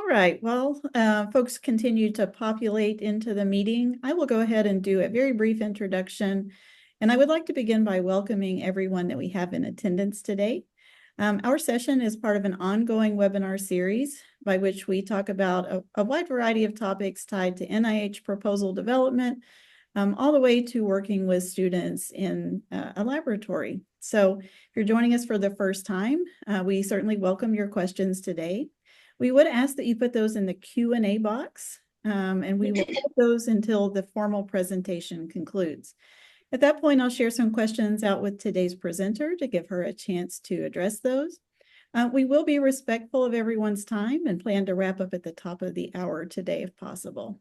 right, well, folks continue to populate into the meeting. I will go ahead and do a very brief introduction. And I would like to begin by welcoming everyone that we have in attendance today. Our session is part of an ongoing webinar series by which we talk about a wide variety of topics tied to NIH proposal development, all the way to working with students in a laboratory. So if you're joining us for the first time, we certainly welcome your questions today. We would ask that you put those in the Q&A box, and we will hold those until the formal presentation concludes. At that point, I'll share some questions out with today's presenter to give her a chance to address those. We will be respectful of everyone's time and plan to wrap up at the top of the hour today if possible.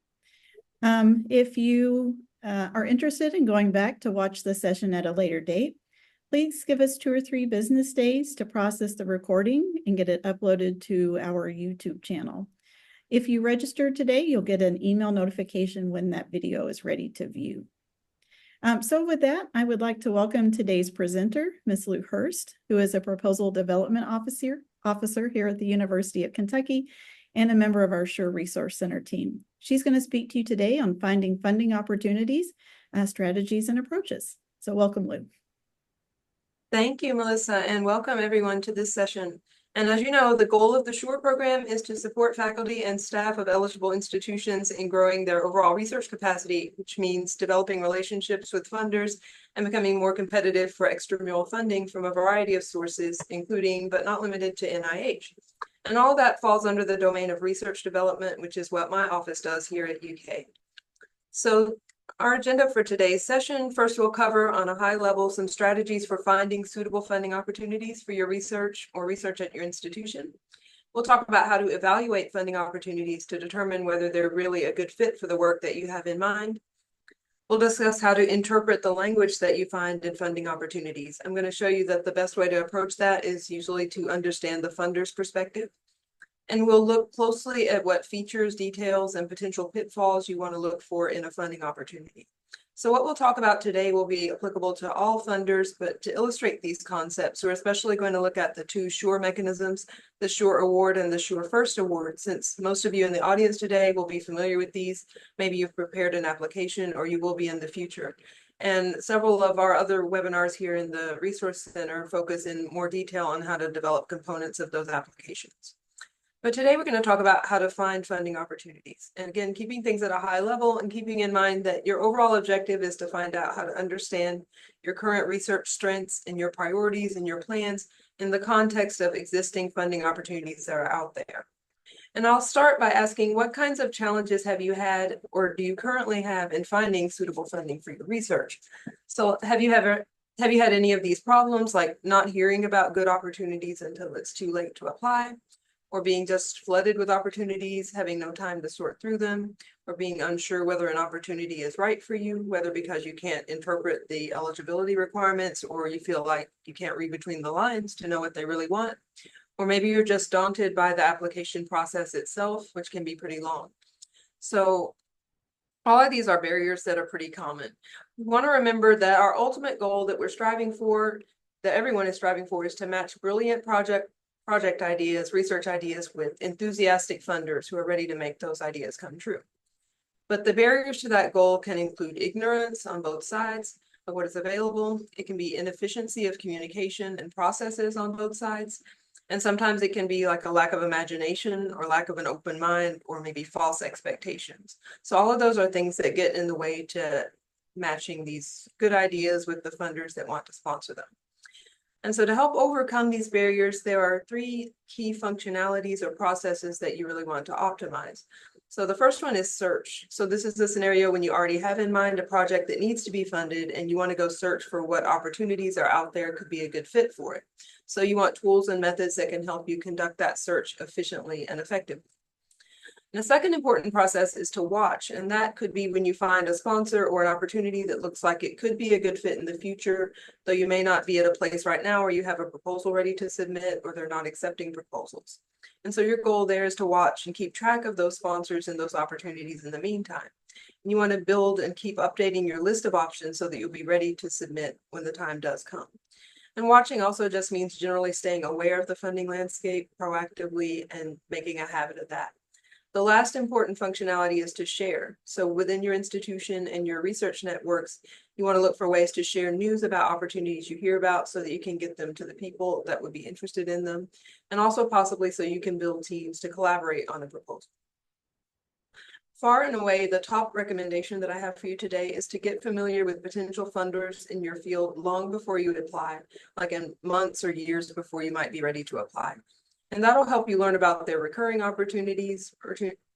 If you are interested in going back to watch the session at a later date, please give us 2 or 3 business days to process the recording and get it uploaded to our YouTube channel. If you registered today, you'll get an email notification when that video is ready to view. So with that, I would like to welcome today's presenter, Ms. Lou Hurst, who is a Proposal Development Officer here at the University of Kentucky and a member of our Sure Resource Center team. She's going to speak to you today on finding funding opportunities, strategies, and approaches. So welcome, Lou. Thank you, Melissa, and welcome everyone to this session. And as you know, the goal of the SURE program is to support faculty and staff of eligible institutions in growing their overall research capacity, which means developing relationships with funders and becoming more competitive for extramural funding from a variety of sources, including but not limited to NIH. And all that falls under the domain of research development, which is what my office does here at UK. So our agenda for today's session, first we'll cover on a high level some strategies for finding suitable funding opportunities for your research or research at your institution. We'll talk about how to evaluate funding opportunities to determine whether they're really a good fit for the work that you have in mind. We'll discuss how to interpret the language that you find in funding opportunities. I'm going to show you that the best way to approach that is usually to understand the funder's perspective. And we'll look closely at what features, details, and potential pitfalls you want to look for in a funding opportunity. So what we'll talk about today will be applicable to all funders, but to illustrate these concepts, we're especially going to look at the 2 SURE mechanisms, the SURE Award and the SURE First Award, since most of you in the audience today will be familiar with these. Maybe you've prepared an application or you will be in the future. And several of our other webinars here in the Resource Center focus in more detail on how to develop components of those applications. But today we're going to talk about how to find funding opportunities. And again, keeping things at a high level and keeping in mind that your overall objective is to find out how to understand your current research strengths and your priorities and your plans in the context of existing funding opportunities that are out there. And I'll start by asking, what kinds of challenges have you had or do you currently have in finding suitable funding for your research? So have you had any of these problems, like not hearing about good opportunities until it's too late to apply? Or being just flooded with opportunities, having no time to sort through them, or being unsure whether an opportunity is right for you, whether because you can't interpret the eligibility requirements, or you feel like you can't read between the lines to know what they really want, or maybe you're just daunted by the application process itself, which can be pretty long. So all of these are barriers that are pretty common. We want to remember that our ultimate goal that we're striving for, that everyone is striving for, is to match brilliant project ideas, research ideas with enthusiastic funders who are ready to make those ideas come true. But the barriers to that goal can include ignorance on both sides of what is available. It can be inefficiency of communication and processes on both sides. And sometimes it can be like a lack of imagination or lack of an open mind or maybe false expectations. So all of those are things that get in the way to matching these good ideas with the funders that want to sponsor them. And so to help overcome these barriers, there are 3 key functionalities or processes that you really want to optimize. So the first one is search. So this is the scenario when you already have in mind a project that needs to be funded and you want to go search for what opportunities are out there could be a good fit for it. So you want tools and methods that can help you conduct that search efficiently and effectively. And the second important process is to watch, and that could be when you find a sponsor or an opportunity that looks like it could be a good fit in the future, though you may not be at a place right now where you have a proposal ready to submit or they're not accepting proposals. And so your goal there is to watch and keep track of those sponsors and those opportunities in the meantime. And you want to build and keep updating your list of options so that you'll be ready to submit when the time does come. And watching also just means generally staying aware of the funding landscape proactively and making a habit of that. The last important functionality is to share. So within your institution and your research networks, you want to look for ways to share news about opportunities you hear about so that you can get them to the people that would be interested in them, and also possibly so you can build teams to collaborate on a proposal. Far and away, the top recommendation that I have for you today is to get familiar with potential funders in your field long before you apply, like in months or years before you might be ready to apply. And that'll help you learn about their recurring opportunities,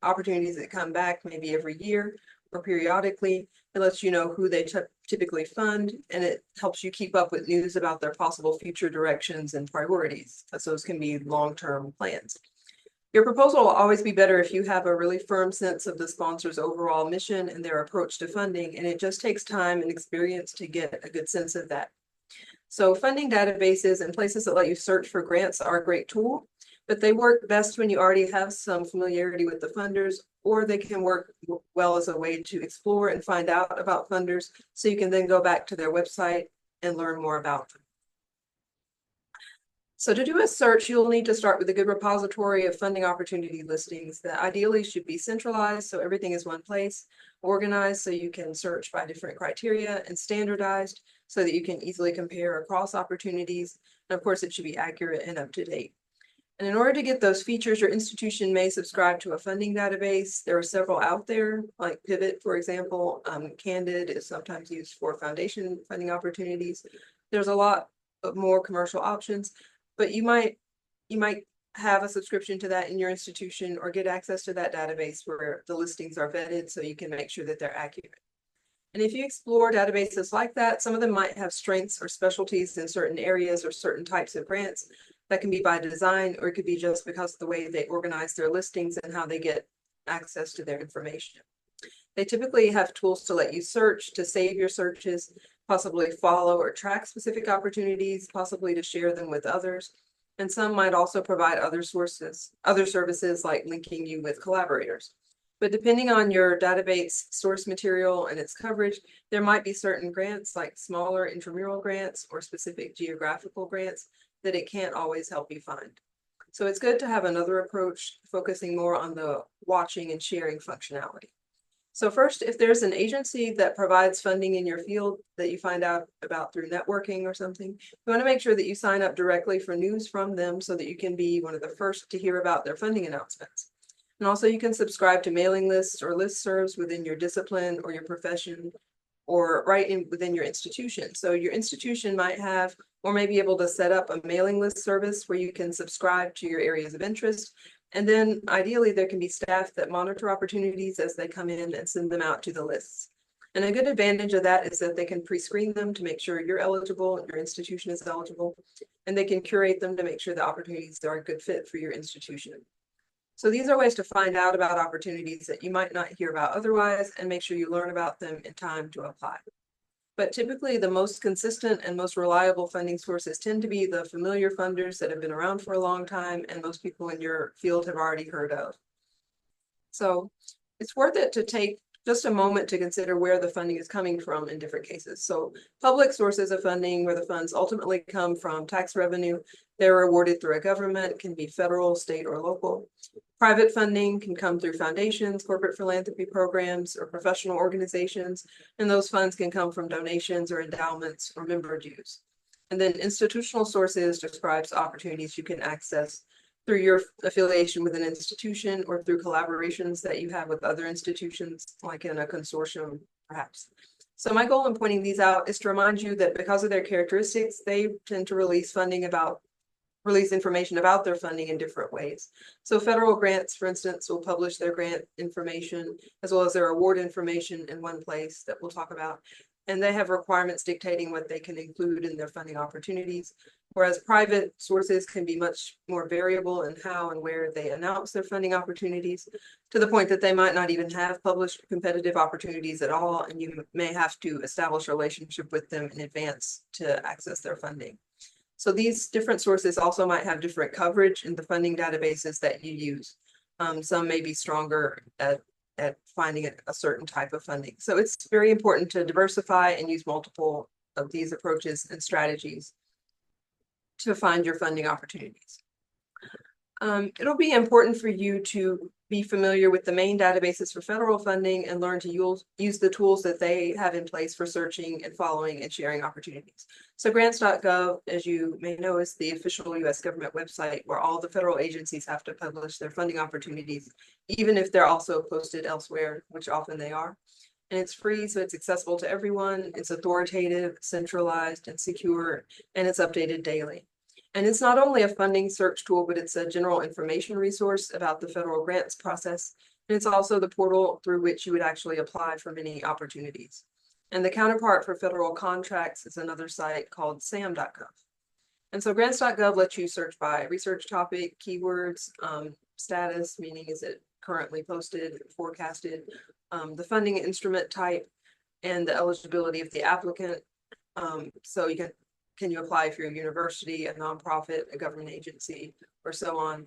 opportunities that come back maybe every year or periodically. It lets you know who they typically fund, and it helps you keep up with news about their possible future directions and priorities, as those can be long-term plans. Your proposal will always be better if you have a really firm sense of the sponsor's overall mission and their approach to funding, and it just takes time and experience to get a good sense of that. So funding databases and places that let you search for grants are a great tool, but they work best when you already have some familiarity with the funders, or they can work well as a way to explore and find out about funders, so you can then go back to their website and learn more about them. So to do a search, you'll need to start with a good repository of funding opportunity listings that ideally should be centralized, so everything is one place, organized so you can search by different criteria, and standardized so that you can easily compare across opportunities. And of course, it should be accurate and up to date. And in order to get those features, your institution may subscribe to a funding database. There are several out there, like Pivot, for example. Candid is sometimes used for foundation funding opportunities. There's a lot of more commercial options, but you might have a subscription to that in your institution or get access to that database where the listings are vetted so you can make sure that they're accurate. And if you explore databases like that, some of them might have strengths or specialties in certain areas or certain types of grants. That can be by design, or it could be just because of the way they organize their listings and how they get access to their information. They typically have tools to let you search, to save your searches, possibly follow or track specific opportunities, possibly to share them with others. And some might also provide other services like linking you with collaborators. But depending on your database source material and its coverage, there might be certain grants like smaller intramural grants or specific geographical grants that it can't always help you find. So it's good to have another approach focusing more on the watching and sharing functionality. So first, if there's an agency that provides funding in your field that you find out about through networking or something, you want to make sure that you sign up directly for news from them so that you can be one of the first to hear about their funding announcements. And also you can subscribe to mailing lists or listservs within your discipline or your profession, or within your institution. So your institution might have or may be able to set up a mailing list service where you can subscribe to your areas of interest. And then ideally there can be staff that monitor opportunities as they come in and send them out to the lists. And a good advantage of that is that they can pre-screen them to make sure you're eligible, your institution is eligible, and they can curate them to make sure the opportunities are a good fit for your institution. So these are ways to find out about opportunities that you might not hear about otherwise and make sure you learn about them in time to apply. But typically the most consistent and most reliable funding sources tend to be the familiar funders that have been around for a long time and most people in your field have already heard of. So it's worth it to take just a moment to consider where the funding is coming from in different cases. So public sources of funding where the funds ultimately come from tax revenue, they're awarded through a government, can be federal, state, or local. Private funding can come through foundations, corporate philanthropy programs, or professional organizations, and those funds can come from donations or endowments or member dues. And then institutional sources describes opportunities you can access through your affiliation with an institution or through collaborations that you have with other institutions, like in a consortium, perhaps. So my goal in pointing these out is to remind you that because of their characteristics, they tend to release information about their funding in different ways. So federal grants, for instance, will publish their grant information as well as their award information in one place that we'll talk about. And they have requirements dictating what they can include in their funding opportunities, whereas private sources can be much more variable in how and where they announce their funding opportunities, to the point that they might not even have published competitive opportunities at all, and you may have to establish a relationship with them in advance to access their funding. So these different sources also might have different coverage in the funding databases that you use. Some may be stronger at finding a certain type of funding. So it's very important to diversify and use multiple of these approaches and strategies to find your funding opportunities. It'll be important for you to be familiar with the main databases for federal funding and learn to use the tools that they have in place for searching and following and sharing opportunities. So grants.gov, as you may know, is the official US government website where all the federal agencies have to publish their funding opportunities, even if they're also posted elsewhere, which often they are. And it's free, so it's accessible to everyone. It's authoritative, centralized, and secure, and it's updated daily. And it's not only a funding search tool, but it's a general information resource about the federal grants process. And it's also the portal through which you would actually apply for many opportunities. And the counterpart for federal contracts is another site called sam.gov. And so grants.gov lets you search by research topic, keywords, status, meaning is it currently posted, forecasted, the funding instrument type, and the eligibility of the applicant. So you can you apply if you're a university, a nonprofit, a government agency, or so on,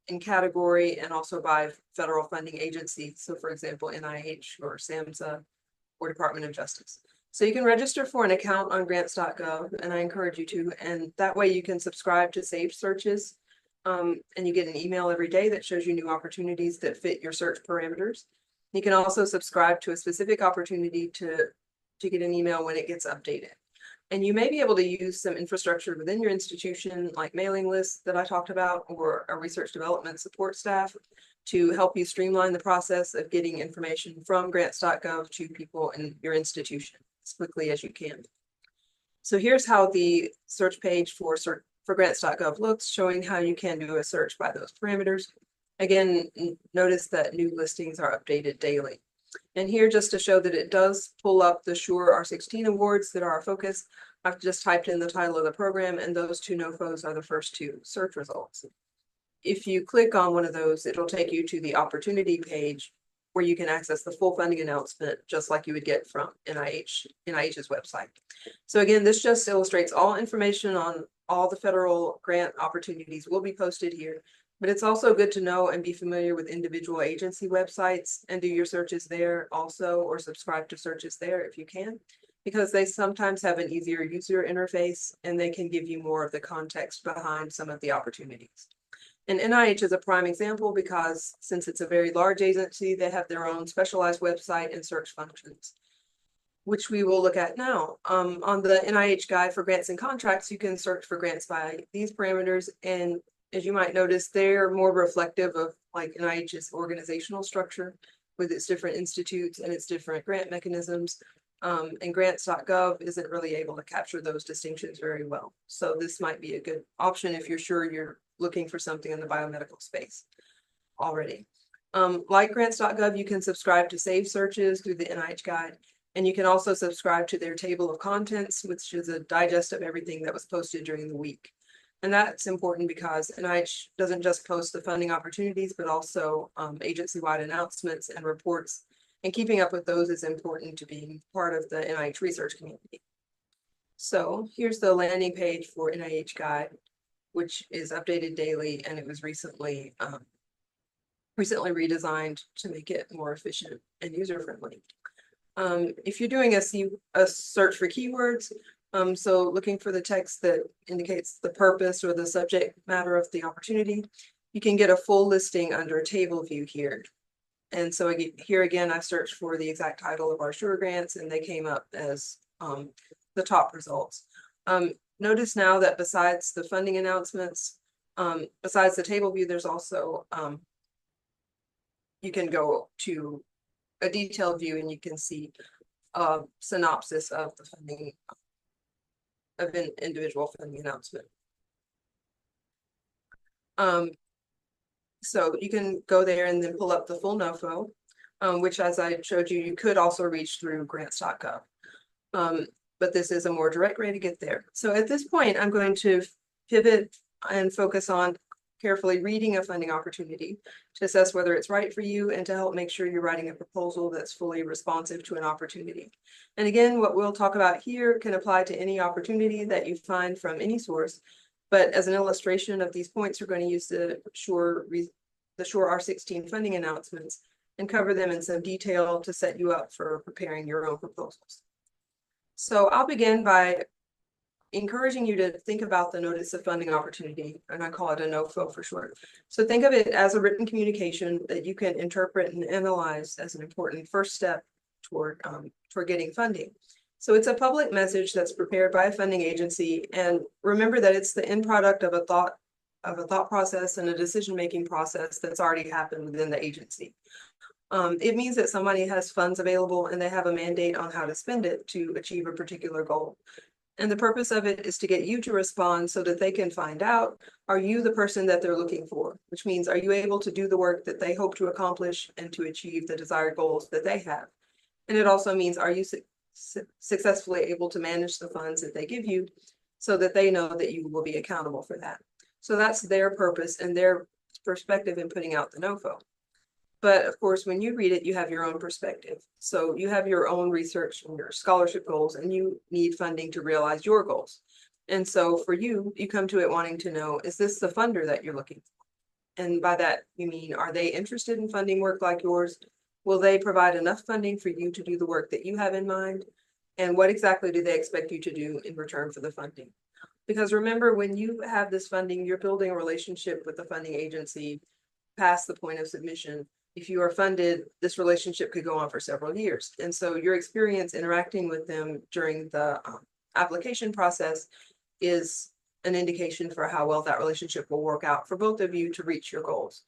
in category and also by federal funding agency. So for example, NIH or SAMHSA or Department of Justice. So you can register for an account on grants.gov, and I encourage you to, and that way you can subscribe to saved searches, and you get an email every day that shows you new opportunities that fit your search parameters. You can also subscribe to a specific opportunity to get an email when it gets updated. And you may be able to use some infrastructure within your institution, like mailing lists that I talked about, or a research development support staff to help you streamline the process of getting information from grants.gov to people in your institution as quickly as you can. So here's how the search page for grants.gov looks, showing how you can do a search by those parameters. Again, notice that new listings are updated daily. And here, just to show that it does pull up the SURE R16 awards that are our focus, I've just typed in the title of the program, and those two NOFOs are the first two search results. If you click on one of those, it'll take you to the opportunity page where you can access the full funding announcement, just like you would get from NIH's website. So again, this just illustrates all information on all the federal grant opportunities will be posted here. But it's also good to know and be familiar with individual agency websites and do your searches there also, or subscribe to searches there if you can, because they sometimes have an easier user interface and they can give you more of the context behind some of the opportunities. And NIH is a prime example because since it's a very large agency, they have their own specialized website and search functions, which we will look at now. On the NIH guide for grants and contracts, you can search for grants by these parameters, and as you might notice, they're more reflective of like NIH's organizational structure with its different institutes and its different grant mechanisms. And grants.gov isn't really able to capture those distinctions very well. So this might be a good option if you're sure you're looking for something in the biomedical space already. Like grants.gov, you can subscribe to saved searches through the NIH guide. And you can also subscribe to their table of contents, which is a digest of everything that was posted during the week. And that's important because NIH doesn't just post the funding opportunities, but also agency-wide announcements and reports. And keeping up with those is important to being part of the NIH research community. So here's the landing page for NIH Guide, which is updated daily, and it was recently redesigned to make it more efficient and user-friendly. If you're doing a search for keywords, so looking for the text that indicates the purpose or the subject matter of the opportunity, you can get a full listing under table view here. And so here again, I searched for the exact title of our SURE grants, and they came up as the top results. Notice now that besides the funding announcements, besides the table view, there's also, you can go to a detailed view and you can see a synopsis of the funding of an individual funding announcement. So you can go there and then pull up the full NOFO, which as I showed you, you could also reach through grants.gov. But this is a more direct way to get there. So at this point, I'm going to pivot and focus on carefully reading a funding opportunity to assess whether it's right for you and to help make sure you're writing a proposal that's fully responsive to an opportunity. And again, what we'll talk about here can apply to any opportunity that you find from any source. But as an illustration of these points, we're going to use the SURE R16 funding announcements and cover them in some detail to set you up for preparing your own proposals. So I'll begin by encouraging you to think about the notice of funding opportunity, and I call it a NOFO for short. So think of it as a written communication that you can interpret and analyze as an important first step toward getting funding. So it's a public message that's prepared by a funding agency, and remember that it's the end product of a thought process and a decision-making process that's already happened within the agency. It means that somebody has funds available and they have a mandate on how to spend it to achieve a particular goal. And the purpose of it is to get you to respond so that they can find out, are you the person that they're looking for? Which means, are you able to do the work that they hope to accomplish and to achieve the desired goals that they have? And it also means, are you successfully able to manage the funds that they give you so that they know that you will be accountable for that? So that's their purpose and their perspective in putting out the NOFO. But of course, when you read it, you have your own perspective. So you have your own research and your scholarship goals, and you need funding to realize your goals. And so for you, you come to it wanting to know, is this the funder that you're looking for? And by that, you mean, are they interested in funding work like yours? Will they provide enough funding for you to do the work that you have in mind? And what exactly do they expect you to do in return for the funding? Because remember, when you have this funding, you're building a relationship with the funding agency past the point of submission. If you are funded, this relationship could go on for several years. And so your experience interacting with them during the application process is an indication for how well that relationship will work out for both of you to reach your goals.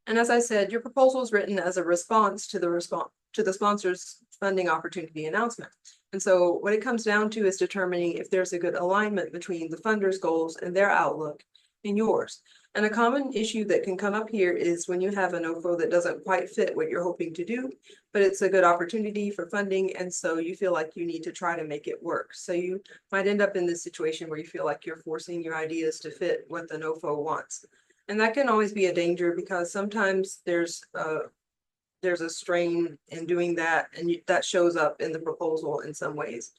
And as I said, your proposal is written as a response to the sponsor's funding opportunity announcement. And so what it comes down to is determining if there's a good alignment between the funder's goals and their outlook and yours. And a common issue that can come up here is when you have a NOFO that doesn't quite fit what you're hoping to do, but it's a good opportunity for funding. And so you feel like you need to try to make it work. So you might end up in this situation where you feel like you're forcing your ideas to fit what the NOFO wants. And that can always be a danger, because sometimes there's a strain in doing that, and that shows up in the proposal in some ways.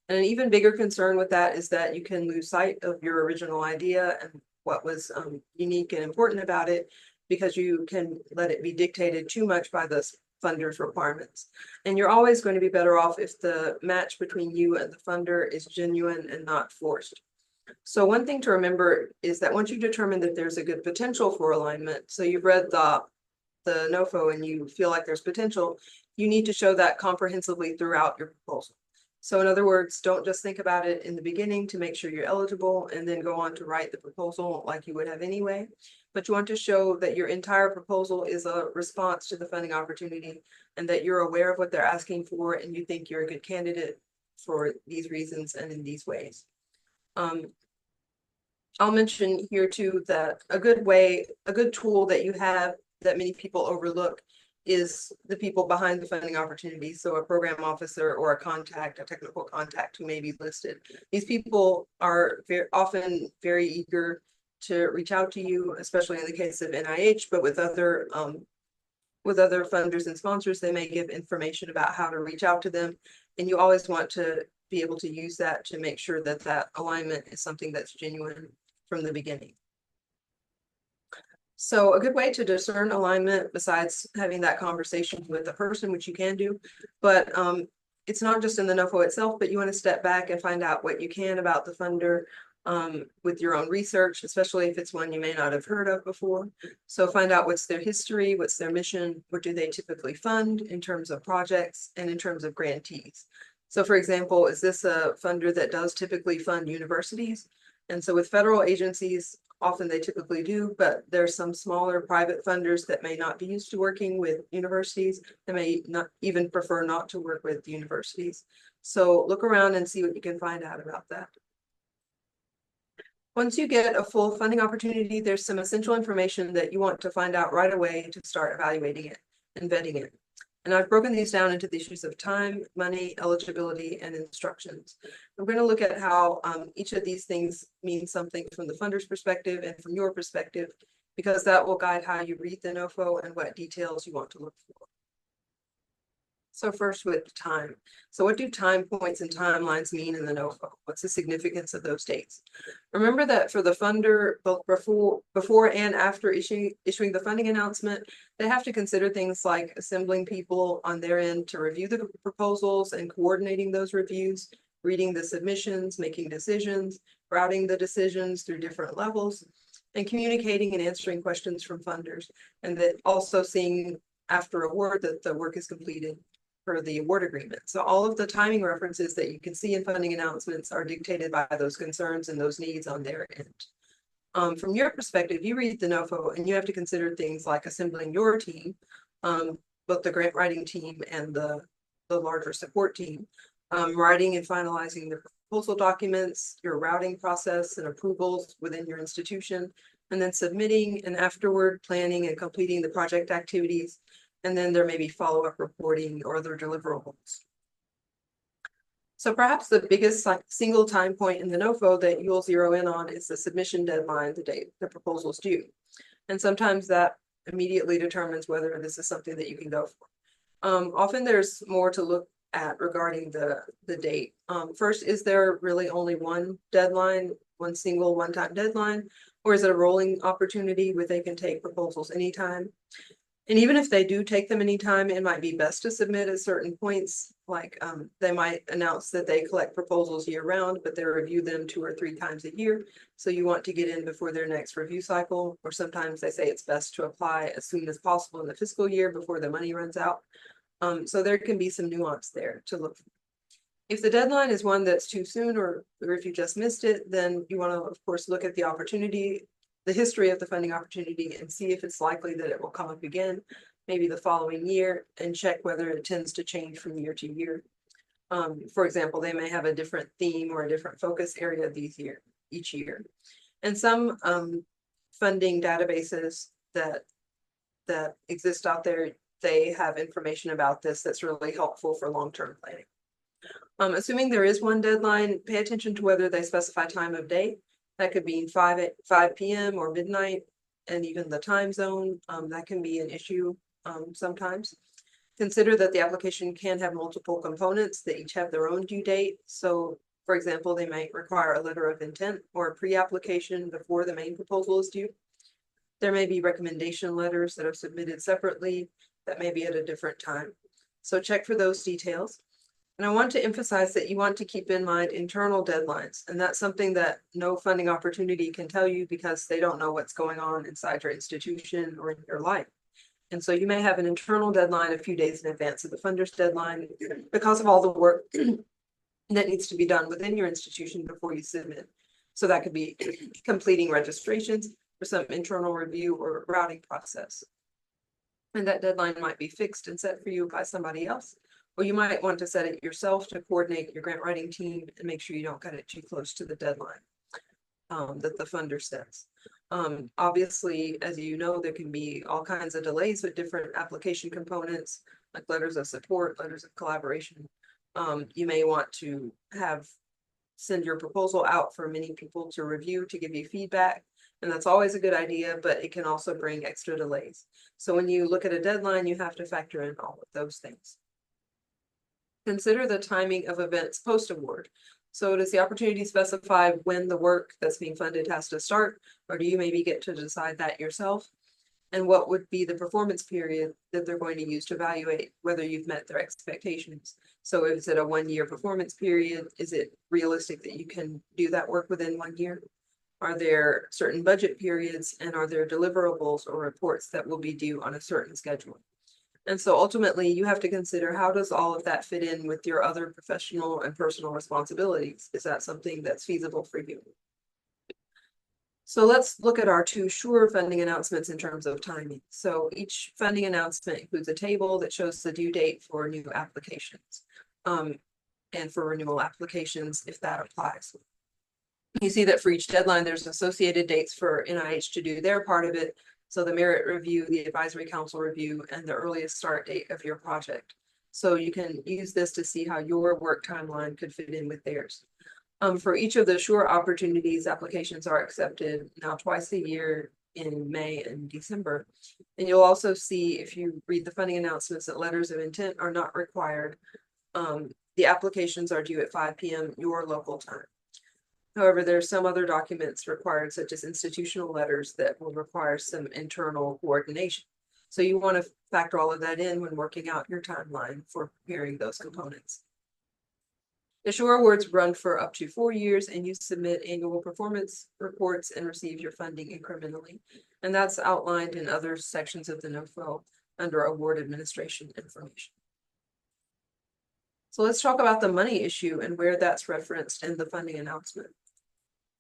And an even bigger concern with that is that you can lose sight of your original idea and what was unique and important about it, because you can let it be dictated too much by the funder's requirements. And you're always going to be better off if the match between you and the funder is genuine and not forced. So one thing to remember is that once you determine that there's a good potential for alignment, so you've read the NOFO and you feel like there's potential, you need to show that comprehensively throughout your proposal. So in other words, don't just think about it in the beginning to make sure you're eligible and then go on to write the proposal like you would have anyway. But you want to show that your entire proposal is a response to the funding opportunity, and that you're aware of what they're asking for and you think you're a good candidate for these reasons and in these ways. I'll mention here too that a good tool that you have that many people overlook is the people behind the funding opportunity. So a program officer or a technical contact who may be listed. These people are often very eager to reach out to you, especially in the case of NIH, but with other funders and sponsors, they may give information about how to reach out to them. And you always want to be able to use that to make sure that that alignment is something that's genuine from the beginning. So a good way to discern alignment, besides having that conversation with the person, which you can do, but it's not just in the NOFO itself, but you want to step back and find out what you can about the funder with your own research, especially if it's one you may not have heard of before. So find out what's their history, what's their mission, what do they typically fund in terms of projects and in terms of grantees. So for example, is this a funder that does typically fund universities? And so with federal agencies, often they typically do, but there's some smaller private funders that may not be used to working with universities. They may not even prefer not to work with universities. So look around and see what you can find out about that. Once you get a full funding opportunity, there's some essential information that you want to find out right away to start evaluating it and vetting it. And I've broken these down into the issues of time, money, eligibility, and instructions. We're going to look at how each of these things means something from the funder's perspective and from your perspective, because that will guide how you read the NOFO and what details you want to look for. So first with time. So what do time points and timelines mean in the NOFO? What's the significance of those dates? Remember that for the funder, both before and after issuing the funding announcement, they have to consider things like assembling people on their end to review the proposals and coordinating those reviews, reading the submissions, making decisions, routing the decisions through different levels, and communicating and answering questions from funders, and that also seeing after award that the work is completed for the award agreement. So all of the timing references that you can see in funding announcements are dictated by those concerns and those needs on their end. From your perspective, you read the NOFO and you have to consider things like assembling your team, both the grant writing team and the larger support team, writing and finalizing the proposal documents, your routing process and approvals within your institution, and then submitting and afterward planning and completing the project activities. And then there may be follow-up reporting or other deliverables. So perhaps the biggest single time point in the NOFO that you'll zero in on is the submission deadline, the date the proposal is due. And sometimes that immediately determines whether this is something that you can go for. Often there's more to look at regarding the date. First, is there really only one deadline, one single one-time deadline, or is it a rolling opportunity where they can take proposals anytime? And even if they do take them anytime, it might be best to submit at certain points. Like they might announce that they collect proposals year round, but they review them 2 or 3 times a year. So you want to get in before their next review cycle, or sometimes they say it's best to apply as soon as possible in the fiscal year before the money runs out. So there can be some nuance there to look for. If the deadline is one that's too soon, or if you just missed it, then you want to, of course, look at the opportunity, the history of the funding opportunity, and see if it's likely that it will come up again, maybe the following year, and check whether it tends to change from year to year. For example, they may have a different theme or a different focus area each year. And some funding databases that exist out there, they have information about this that's really helpful for long-term planning. Assuming there is one deadline, pay attention to whether they specify time of day. That could be 5 p.m. or midnight, and even the time zone. That can be an issue sometimes. Consider that the application can have multiple components that each have their own due date. So, for example, they might require a letter of intent or a pre-application before the main proposal is due. There may be recommendation letters that are submitted separately that may be at a different time. So check for those details. And I want to emphasize that you want to keep in mind internal deadlines. And that's something that no funding opportunity can tell you because they don't know what's going on inside your institution or in your life. And so you may have an internal deadline a few days in advance of the funder's deadline because of all the work that needs to be done within your institution before you submit. So that could be completing registrations for some internal review or routing process. And that deadline might be fixed and set for you by somebody else. Or you might want to set it yourself to coordinate your grant writing team and make sure you don't cut it too close to the deadline that the funder sets. Obviously, as you know, there can be all kinds of delays with different application components, like letters of support, letters of collaboration. You may want to send your proposal out for many people to review to give you feedback. And that's always a good idea, but it can also bring extra delays. So when you look at a deadline, you have to factor in all of those things. Consider the timing of events post-award. So does the opportunity specify when the work that's being funded has to start, or do you maybe get to decide that yourself? And what would be the performance period that they're going to use to evaluate whether you've met their expectations? So is it a 1-year performance period? Is it realistic that you can do that work within 1 year? Are there certain budget periods, and are there deliverables or reports that will be due on a certain schedule? And so ultimately you have to consider, how does all of that fit in with your other professional and personal responsibilities? Is that something that's feasible for you? So let's look at our 2 SURE funding announcements in terms of timing. So each funding announcement includes a table that shows the due date for new applications and for renewal applications if that applies. You see that for each deadline, there's associated dates for NIH to do their part of it. So the merit review, the advisory council review, and the earliest start date of your project. So you can use this to see how your work timeline could fit in with theirs. For each of the SURE opportunities, applications are accepted now twice a year in May and December. And you'll also see, if you read the funding announcements, that letters of intent are not required. The applications are due at 5 p.m. your local time. However, there are some other documents required, such as institutional letters, that will require some internal coordination. So you want to factor all of that in when working out your timeline for preparing those components. The SURE awards run for up to 4 years, and you submit annual performance reports and receive your funding incrementally. And that's outlined in other sections of the NOFO under award administration information. So let's talk about the money issue and where that's referenced in the funding announcement.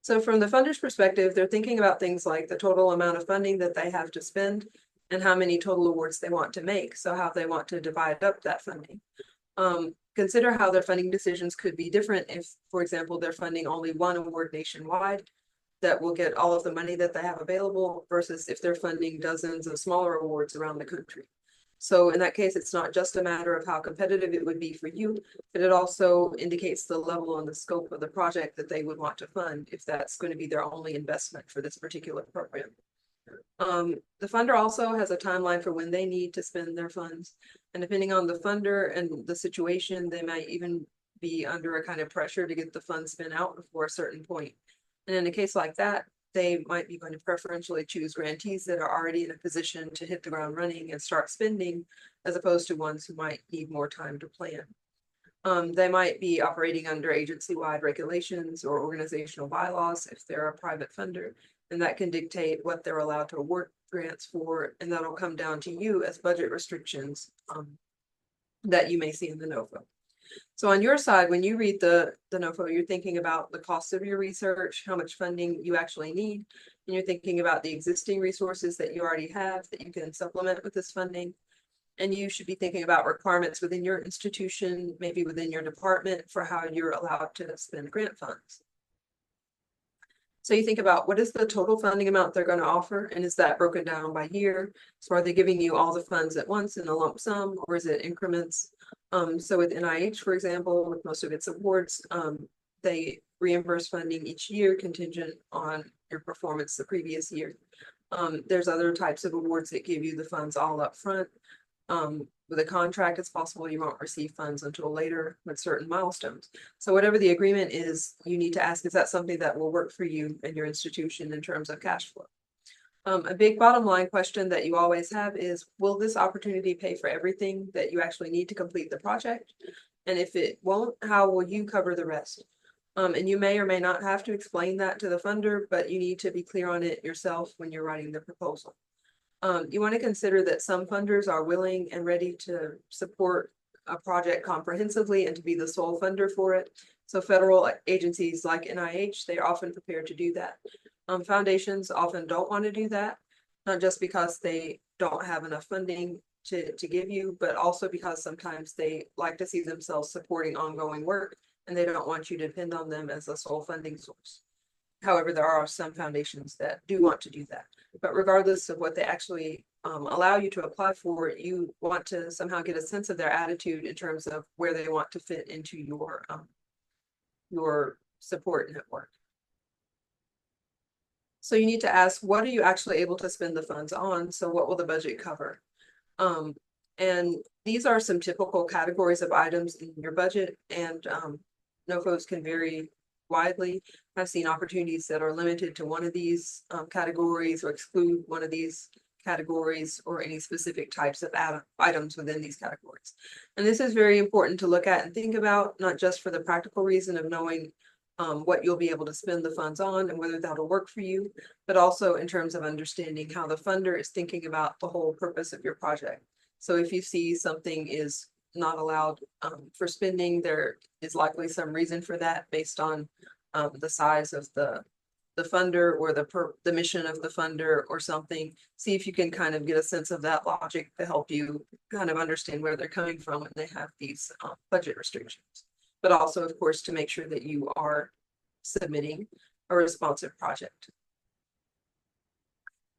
So from the funder's perspective, they're thinking about things like the total amount of funding that they have to spend and how many total awards they want to make. So how they want to divide up that funding. Consider how their funding decisions could be different if, for example, they're funding only one award nationwide that will get all of the money that they have available versus if they're funding dozens of smaller awards around the country. So in that case, it's not just a matter of how competitive it would be for you, but it also indicates the level and the scope of the project that they would want to fund if that's going to be their only investment for this particular program. The funder also has a timeline for when they need to spend their funds. And depending on the funder and the situation, they might even be under a kind of pressure to get the funds spent out before a certain point. And in a case like that, they might be going to preferentially choose grantees that are already in a position to hit the ground running and start spending, as opposed to ones who might need more time to plan. They might be operating under agency-wide regulations or organizational bylaws if they're a private funder, and that can dictate what they're allowed to award grants for, and that'll come down to you as budget restrictions that you may see in the NOFO. So on your side, when you read the NOFO, you're thinking about the cost of your research, how much funding you actually need, and you're thinking about the existing resources that you already have that you can supplement with this funding. And you should be thinking about requirements within your institution, maybe within your department, for how you're allowed to spend grant funds. So you think about what is the total funding amount they're going to offer, and is that broken down by year? So are they giving you all the funds at once in a lump sum, or is it increments? So with NIH, for example, with most of its awards, they reimburse funding each year contingent on your performance the previous year. There's other types of awards that give you the funds all up front. With a contract, it's possible you won't receive funds until later with certain milestones. So whatever the agreement is, you need to ask, is that something that will work for you and your institution in terms of cash flow? A big bottom line question that you always have is, will this opportunity pay for everything that you actually need to complete the project? And if it won't, how will you cover the rest? And you may or may not have to explain that to the funder, but you need to be clear on it yourself when you're writing the proposal. You want to consider that some funders are willing and ready to support a project comprehensively and to be the sole funder for it. So federal agencies like NIH, they're often prepared to do that. Foundations often don't want to do that, not just because they don't have enough funding to give you, but also because sometimes they like to see themselves supporting ongoing work and they don't want you to depend on them as a sole funding source. However, there are some foundations that do want to do that. But regardless of what they actually allow you to apply for, you want to somehow get a sense of their attitude in terms of where they want to fit into your support network. So you need to ask, what are you actually able to spend the funds on? So what will the budget cover? And these are some typical categories of items in your budget, and NOFOs can vary widely. I've seen opportunities that are limited to one of these categories or exclude one of these categories or any specific types of items within these categories. And this is very important to look at and think about, not just for the practical reason of knowing what you'll be able to spend the funds on and whether that'll work for you, but also in terms of understanding how the funder is thinking about the whole purpose of your project. So if you see something is not allowed for spending, there is likely some reason for that based on the size of the funder or the mission of the funder or something. See if you can kind of get a sense of that logic to help you kind of understand where they're coming from when they have these budget restrictions. But also, of course, to make sure that you are submitting a responsive project.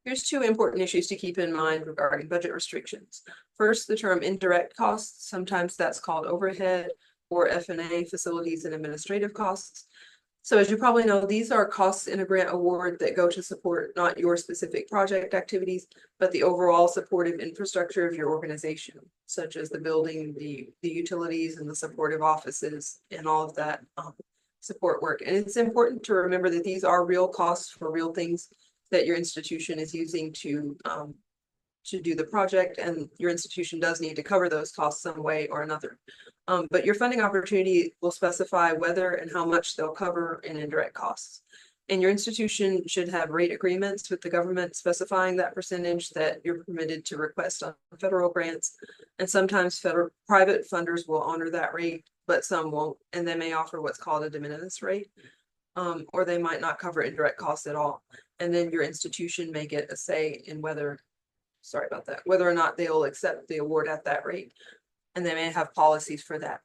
Here's two important issues to keep in mind regarding budget restrictions. First, the term indirect costs. Sometimes that's called overhead or F&A, facilities and administrative costs. So as you probably know, these are costs in a grant award that go to support not your specific project activities, but the overall supportive infrastructure of your organization, such as the building, the utilities and the supportive offices and all of that support work. And it's important to remember that these are real costs for real things that your institution is using to to do the project, and your institution does need to cover those costs some way or another. But your funding opportunity will specify whether and how much they'll cover in indirect costs. And your institution should have rate agreements with the government specifying that percentage that you're permitted to request on federal grants. And sometimes private funders will honor that rate, but some won't, and they may offer what's called a de minimis rate, or they might not cover indirect costs at all. And then your institution may get a say in whether or not they'll accept the award at that rate. And they may have policies for that.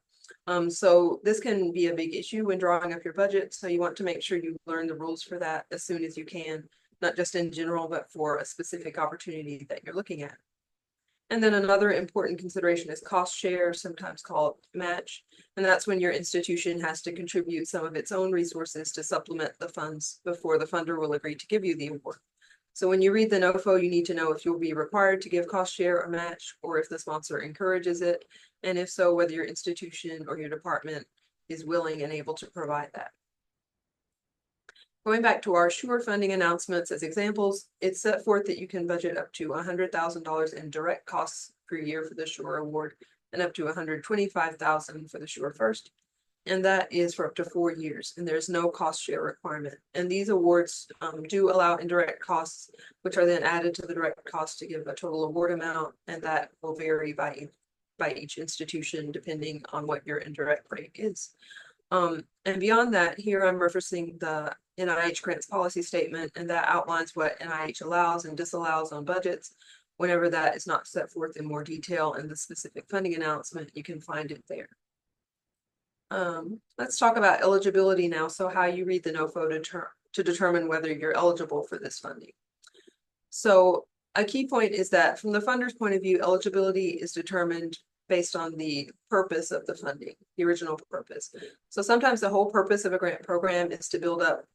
So this can be a big issue when drawing up your budget. So you want to make sure you learn the rules for that as soon as you can, not just in general, but for a specific opportunity that you're looking at. And then another important consideration is cost share, sometimes called match. And that's when your institution has to contribute some of its own resources to supplement the funds before the funder will agree to give you the award. So when you read the NOFO, you need to know if you'll be required to give cost share or match, or if the sponsor encourages it. And if so, whether your institution or your department is willing and able to provide that. Going back to our SURE funding announcements as examples, it's set forth that you can budget up to $100,000 in direct costs per year for the SURE award and up to $125,000 for the SURE first. And that is for up to 4 years, and there's no cost share requirement. And these awards do allow indirect costs, which are then added to the direct cost to give a total award amount, and that will vary by each institution depending on what your indirect rate is. And beyond that, here I'm referencing the NIH grants policy statement, and that outlines what NIH allows and disallows on budgets. Whenever that is not set forth in more detail in the specific funding announcement, you can find it there. Let's talk about eligibility now. So how you read the NOFO to determine whether you're eligible for this funding. So a key point is that from the funder's point of view, eligibility is determined based on the purpose of the funding, the original purpose. So sometimes the whole purpose of a grant program is to build up,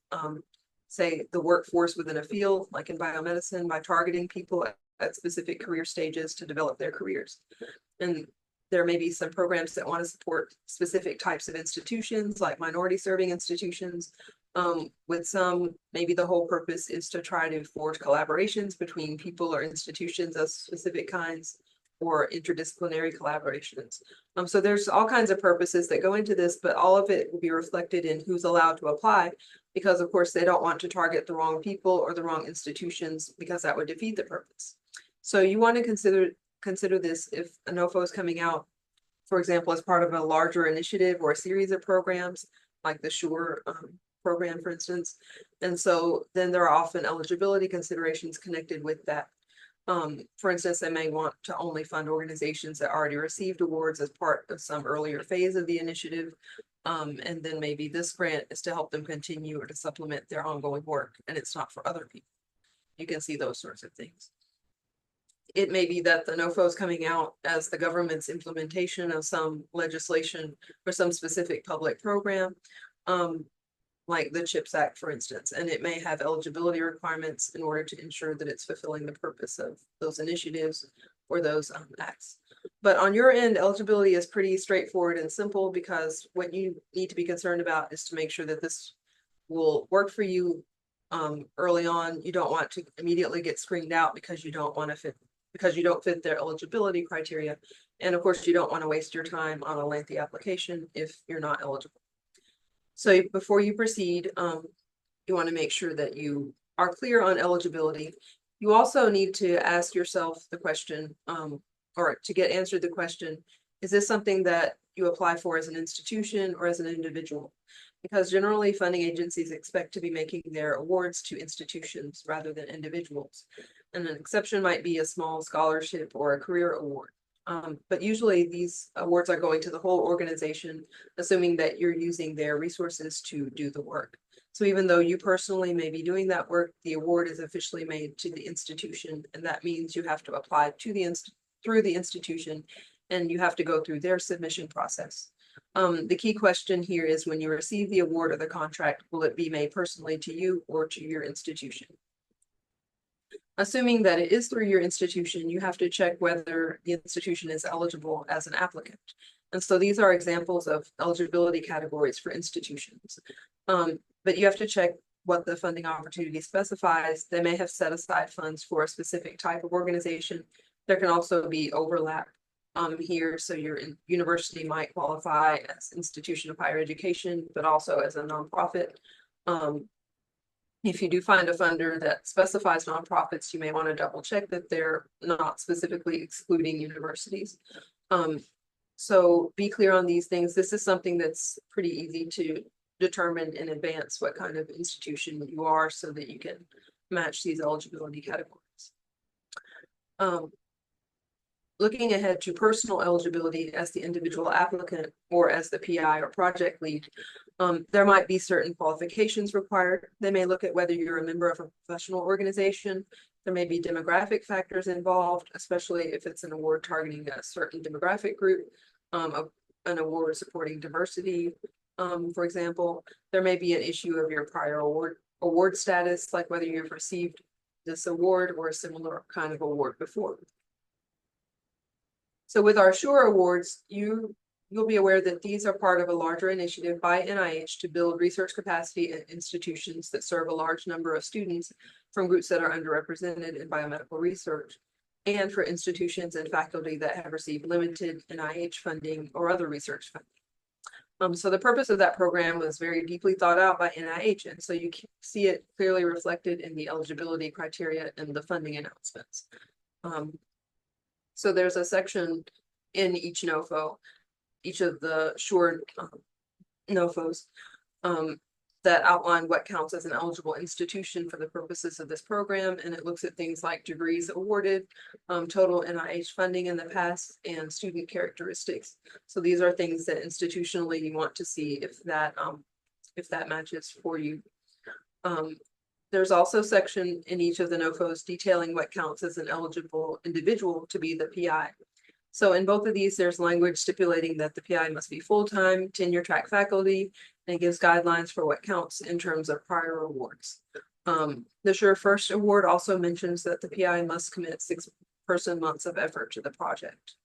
say, the workforce within a field, like in biomedicine, by targeting people at specific career stages to develop their careers. And there may be some programs that want to support specific types of institutions, like minority serving institutions. With some, maybe the whole purpose is to try to forge collaborations between people or institutions of specific kinds, or interdisciplinary collaborations. So there's all kinds of purposes that go into this, but all of it will be reflected in who's allowed to apply, because of course they don't want to target the wrong people or the wrong institutions, because that would defeat the purpose. So you want to consider this if a NOFO is coming out, for example, as part of a larger initiative or a series of programs, like the SURE program, for instance. And so then there are often eligibility considerations connected with that. For instance, they may want to only fund organizations that already received awards as part of some earlier phase of the initiative. And then maybe this grant is to help them continue or to supplement their ongoing work, and it's not for other people. You can see those sorts of things. It may be that the NOFO is coming out as the government's implementation of some legislation or some specific public program, like the CHIPS Act, for instance, and it may have eligibility requirements in order to ensure that it's fulfilling the purpose of those initiatives or those acts. But on your end, eligibility is pretty straightforward and simple, because what you need to be concerned about is to make sure that this will work for you early on. You don't want to immediately get screened out because you don't fit their eligibility criteria. And of course, you don't want to waste your time on a lengthy application if you're not eligible. So before you proceed, you want to make sure that you are clear on eligibility. You also need to ask yourself the question, or to get answered the question, is this something that you apply for as an institution or as an individual? Because generally funding agencies expect to be making their awards to institutions rather than individuals. And an exception might be a small scholarship or a career award. But usually these awards are going to the whole organization, assuming that you're using their resources to do the work. So even though you personally may be doing that work, the award is officially made to the institution, and that means you have to apply to through the institution, and you have to go through their submission process. The key question here is, when you receive the award or the contract, will it be made personally to you or to your institution? Assuming that it is through your institution, you have to check whether the institution is eligible as an applicant. And so these are examples of eligibility categories for institutions. But you have to check what the funding opportunity specifies, they may have set aside funds for a specific type of organization. There can also be overlap here. So your university might qualify as institution of higher education, but also as a nonprofit. If you do find a funder that specifies nonprofits, you may want to double check that they're not specifically excluding universities. So be clear on these things. This is something that's pretty easy to determine in advance what kind of institution you are so that you can match these eligibility categories. Looking ahead to personal eligibility as the individual applicant or as the PI or project lead, there might be certain qualifications required. They may look at whether you're a member of a professional organization. There may be demographic factors involved, especially if it's an award targeting a certain demographic group, an award supporting diversity. For example, there may be an issue of your prior award status, like whether you've received this award or a similar kind of award before. So with our SURE awards, you'll be aware that these are part of a larger initiative by NIH to build research capacity at institutions that serve a large number of students from groups that are underrepresented in biomedical research, and for institutions and faculty that have received limited NIH funding or other research funding. So the purpose of that program was very deeply thought out by NIH, and so you can see it clearly reflected in the eligibility criteria and the funding announcements. So there's a section in each NOFO, each of the SURE NOFOs, that outline what counts as an eligible institution for the purposes of this program. And it looks at things like degrees awarded, total NIH funding in the past, and student characteristics. So these are things that institutionally you want to see if that matches for you. There's also a section in each of the NOFOs detailing what counts as an eligible individual to be the PI. So in both of these, there's language stipulating that the PI must be full-time, tenure track faculty, and it gives guidelines for what counts in terms of prior awards. The SURE First Award also mentions that the PI must commit 6 person months of effort to the project.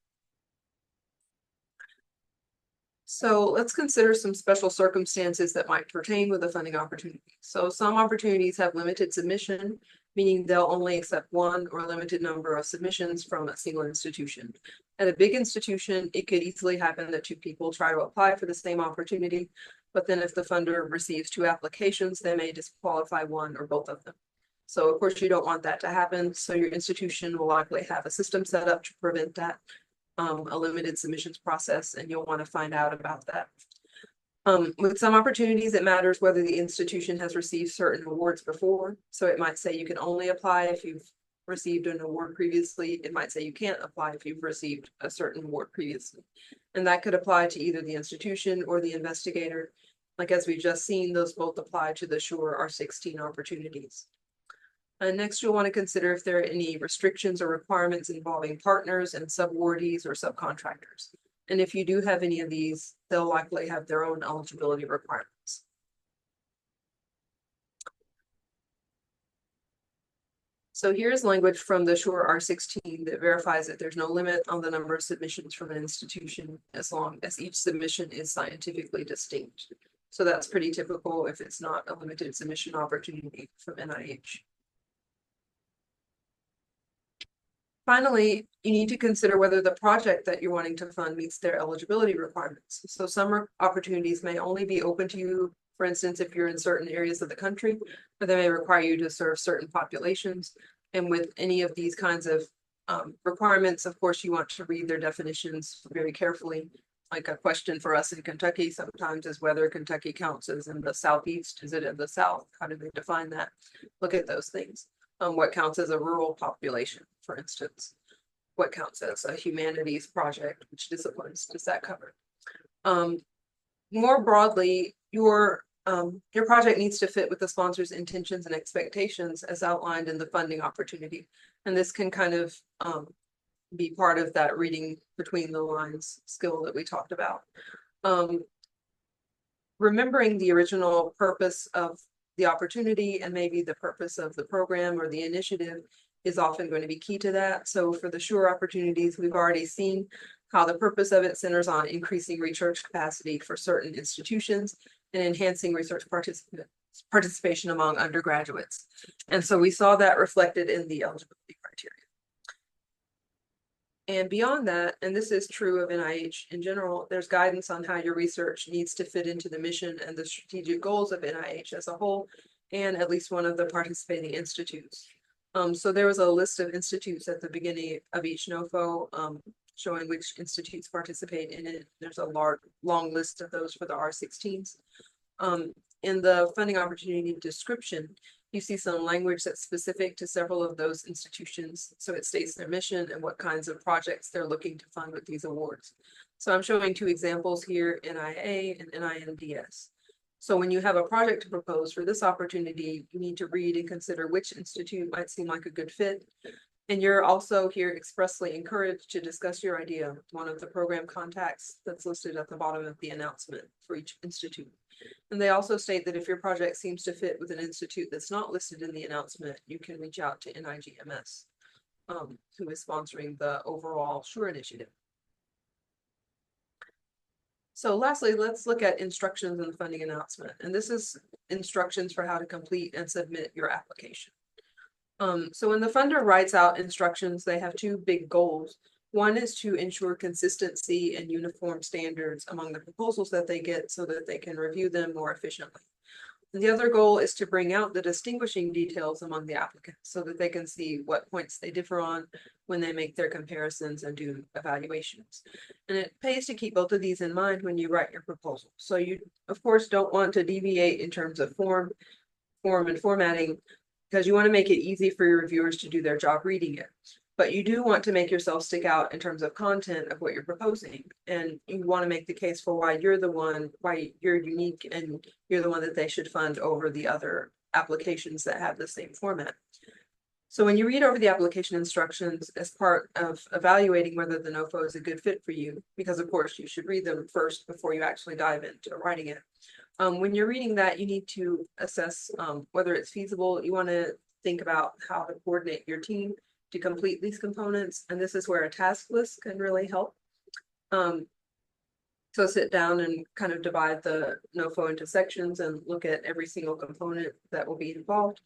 So let's consider some special circumstances that might pertain with a funding opportunity. So some opportunities have limited submission, meaning they'll only accept one or a limited number of submissions from a single institution. At a big institution, it could easily happen that 2 people try to apply for the same opportunity, but then if the funder receives 2 applications, they may disqualify one or both of them. So of course you don't want that to happen. So your institution will likely have a system set up to prevent that. A limited submissions process, and you'll want to find out about that. With some opportunities, it matters whether the institution has received certain awards before. So it might say you can only apply if you've received an award previously. It might say you can't apply if you've received a certain award previously. And that could apply to either the institution or the investigator. Like as we've just seen, those both apply to the SURE R16 opportunities. And next, you'll want to consider if there are any restrictions or requirements involving partners and subawardees or subcontractors. And if you do have any of these, they'll likely have their own eligibility requirements. So here's language from the SURE R16 that verifies that there's no limit on the number of submissions from an institution as long as each submission is scientifically distinct. So that's pretty typical if it's not a limited submission opportunity from NIH. Finally, you need to consider whether the project that you're wanting to fund meets their eligibility requirements. So some opportunities may only be open to you, for instance, if you're in certain areas of the country, or they may require you to serve certain populations. And with any of these kinds of requirements, of course, you want to read their definitions very carefully. Like a question for us in Kentucky sometimes is whether Kentucky counts as in the Southeast. Is it in the South? How do they define that? Look at those things. What counts as a rural population, for instance? What counts as a humanities project? Which disciplines does that cover? More broadly, your project needs to fit with the sponsor's intentions and expectations as outlined in the funding opportunity. And this can kind of be part of that reading between the lines skill that we talked about. Remembering the original purpose of the opportunity and maybe the purpose of the program or the initiative is often going to be key to that. So for the SURE opportunities, we've already seen how the purpose of it centers on increasing research capacity for certain institutions and enhancing research participation among undergraduates. And so we saw that reflected in the eligibility criteria. And beyond that, and this is true of NIH in general, there's guidance on how your research needs to fit into the mission and the strategic goals of NIH as a whole, and at least one of the participating institutes. So there was a list of institutes at the beginning of each NOFO, showing which institutes participate in it. There's a long list of those for the R16s. In the funding opportunity description, you see some language that's specific to several of those institutions. So it states their mission and what kinds of projects they're looking to fund with these awards. So I'm showing two examples here, NIA and NINDS. So when you have a project to propose for this opportunity, you need to read and consider which institute might seem like a good fit. And you're also here expressly encouraged to discuss your idea with one of the program contacts that's listed at the bottom of the announcement for each institute. And they also state that if your project seems to fit with an institute that's not listed in the announcement, you can reach out to NIGMS, who is sponsoring the overall SURE initiative. So lastly, let's look at instructions in the funding announcement. And this is instructions for how to complete and submit your application. So when the funder writes out instructions, they have two big goals. One is to ensure consistency and uniform standards among the proposals that they get so that they can review them more efficiently. And the other goal is to bring out the distinguishing details among the applicants so that they can see what points they differ on when they make their comparisons and do evaluations. And it pays to keep both of these in mind when you write your proposal. So you, of course, don't want to deviate in terms of form and formatting, because you want to make it easy for your reviewers to do their job reading it. But you do want to make yourself stick out in terms of content of what you're proposing. And you want to make the case for why you're unique and you're the one that they should fund over the other applications that have the same format. So when you read over the application instructions as part of evaluating whether the NOFO is a good fit for you, because of course you should read them first before you actually dive into writing it. When you're reading that, you need to assess whether it's feasible. You want to think about how to coordinate your team to complete these components. And this is where a task list can really help. So sit down and kind of divide the NOFO into sections and look at every single component that will be involved.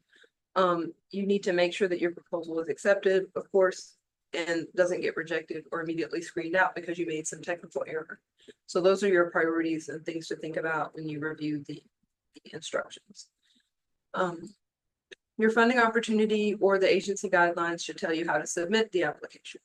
You need to make sure that your proposal is accepted, of course, and doesn't get rejected or immediately screened out because you made some technical error. So those are your priorities and things to think about when you review the instructions. Your funding opportunity or the agency guidelines should tell you how to submit the application.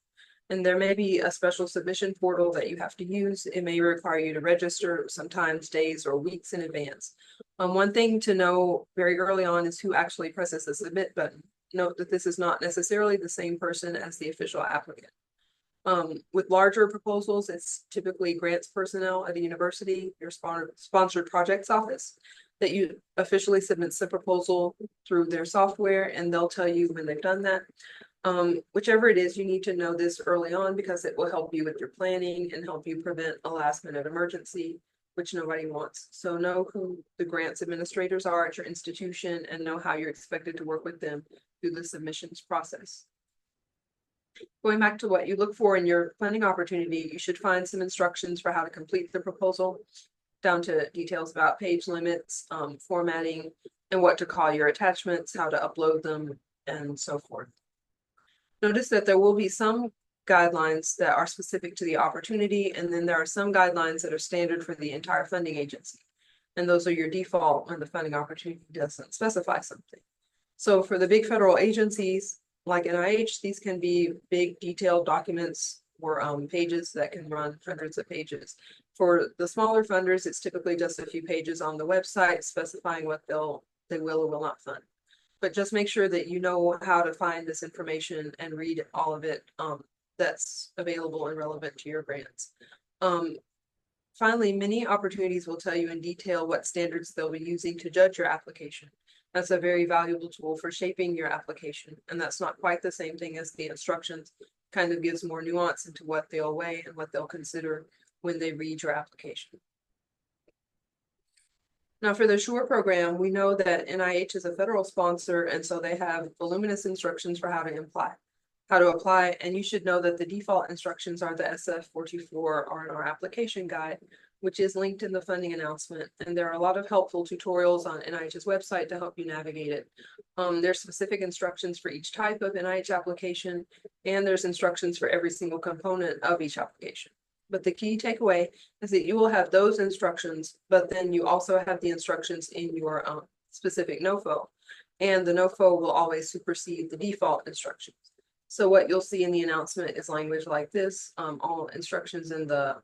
And there may be a special submission portal that you have to use. It may require you to register, sometimes days or weeks in advance. One thing to know very early on is who actually presses the submit button. Note that this is not necessarily the same person as the official applicant. With larger proposals, it's typically grants personnel at a university, your sponsored projects office, that you officially submit the proposal through their software, and they'll tell you when they've done that. Whichever it is, you need to know this early on because it will help you with your planning and help you prevent a last minute emergency, which nobody wants. So know who the grants administrators are at your institution and know how you're expected to work with them through the submissions process. Going back to what you look for in your funding opportunity, you should find some instructions for how to complete the proposal, down to details about page limits, formatting, and what to call your attachments, how to upload them, and so forth. Notice that there will be some guidelines that are specific to the opportunity, and then there are some guidelines that are standard for the entire funding agency. And those are your default when the funding opportunity doesn't specify something. So for the big federal agencies, like NIH, these can be big detailed documents or pages that can run hundreds of pages. For the smaller funders, it's typically just a few pages on the website specifying what they will or will not fund. But just make sure that you know how to find this information and read all of it that's available and relevant to your grants. Finally, many opportunities will tell you in detail what standards they'll be using to judge your application. That's a very valuable tool for shaping your application. And that's not quite the same thing as the instructions. Kind of gives more nuance into what they'll weigh and what they'll consider when they read your application. Now for the SURE program, we know that NIH is a federal sponsor, and so they have voluminous instructions for how to apply, and you should know that the default instructions are the SF 424 R&R application guide, which is linked in the funding announcement. And there are a lot of helpful tutorials on NIH's website to help you navigate it. There's specific instructions for each type of NIH application, and there's instructions for every single component of each application. But the key takeaway is that you will have those instructions, but then you also have the instructions in your specific NOFO. And the NOFO will always supersede the default instructions. So what you'll see in the announcement is language like this. All instructions in the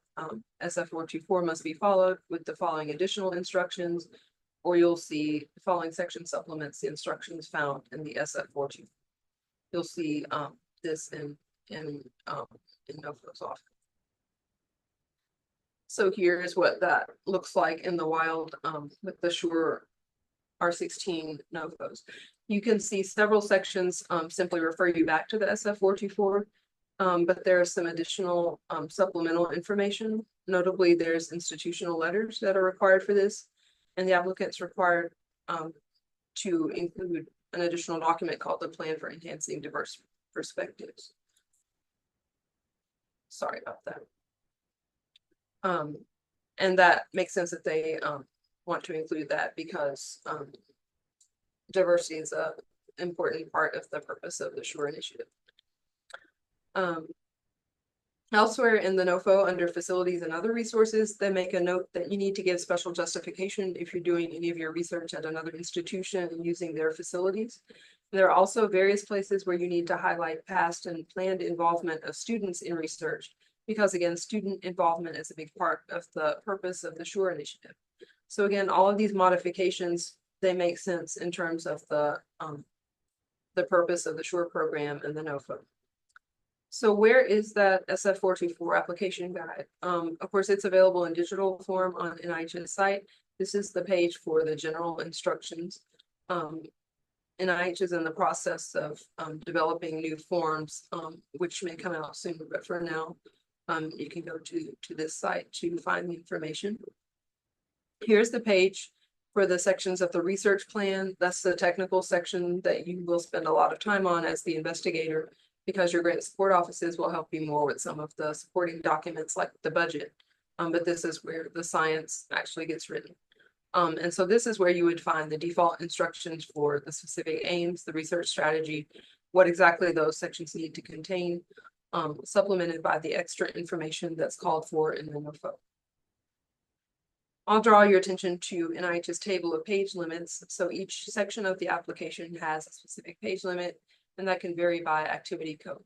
SF424 must be followed with the following additional instructions, or you'll see the following section supplements the instructions found in the SF424. You'll see this in NOFOs often. So here's what that looks like in the wild with the Shure R16 NOFOs. You can see several sections simply refer you back to the SF424, but there is some additional supplemental information. Notably, there's institutional letters that are required for this, and the applicant's required to include an additional document called the Plan for Enhancing Diverse Perspectives. Sorry about that. And that makes sense that they want to include that because diversity is an important part of the purpose of the SURE initiative. Elsewhere in the NOFO, under facilities and other resources, they make a note that you need to give special justification if you're doing any of your research at another institution and using their facilities. There are also various places where you need to highlight past and planned involvement of students in research, because again, student involvement is a big part of the purpose of the SURE initiative. So again, all of these modifications, they make sense in terms of the purpose of the SURE program and the NOFO. So where is that SF424 application guide? Of course, it's available in digital form on NIH's site. This is the page for the general instructions. NIH is in the process of developing new forms, which may come out soon, but for now, you can go to this site to find the information. Here's the page for the sections of the research plan. That's the technical section that you will spend a lot of time on as the investigator, because your grant support offices will help you more with some of the supporting documents like the budget. But this is where the science actually gets written. And so this is where you would find the default instructions for the specific aims, the research strategy, what exactly those sections need to contain, supplemented by the extra information that's called for in the NOFO. I'll draw your attention to NIH's table of page limits. So each section of the application has a specific page limit, and that can vary by activity code.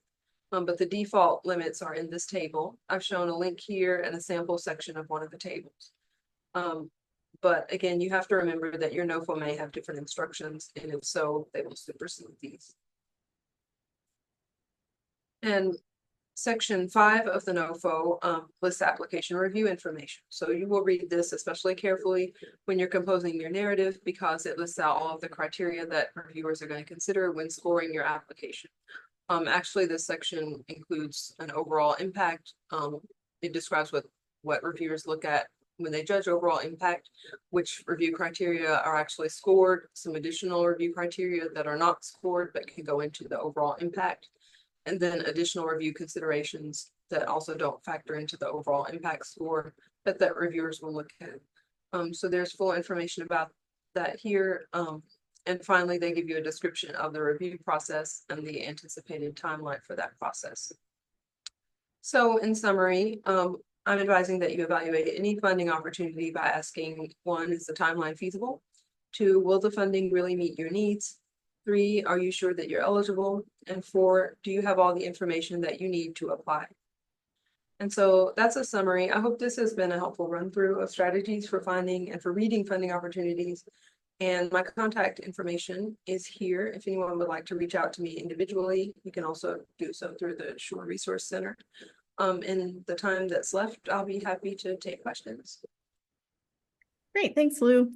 But the default limits are in this table. I've shown a link here and a sample section of one of the tables. But again, you have to remember that your NOFO may have different instructions, and if so, they will supersede these. And Section 5 of the NOFO lists application review information. So you will read this especially carefully when you're composing your narrative, because it lists out all of the criteria that reviewers are going to consider when scoring your application. Actually, this section includes an overall impact. It describes what reviewers look at when they judge overall impact, which review criteria are actually scored, some additional review criteria that are not scored but can go into the overall impact, and then additional review considerations that also don't factor into the overall impact score that reviewers will look at. So there's full information about that here. And finally, they give you a description of the review process and the anticipated timeline for that process. So in summary, I'm advising that you evaluate any funding opportunity by asking: 1, is the timeline feasible? 2, will the funding really meet your needs? 3, are you sure that you're eligible? And 4, do you have all the information that you need to apply? And so that's a summary. I hope this has been a helpful run through of strategies for finding and for reading funding opportunities. And my contact information is here. If anyone would like to reach out to me individually, you can also do so through the SURE Resource Center. In the time that's left, I'll be happy to take questions. Great, thanks, Lou.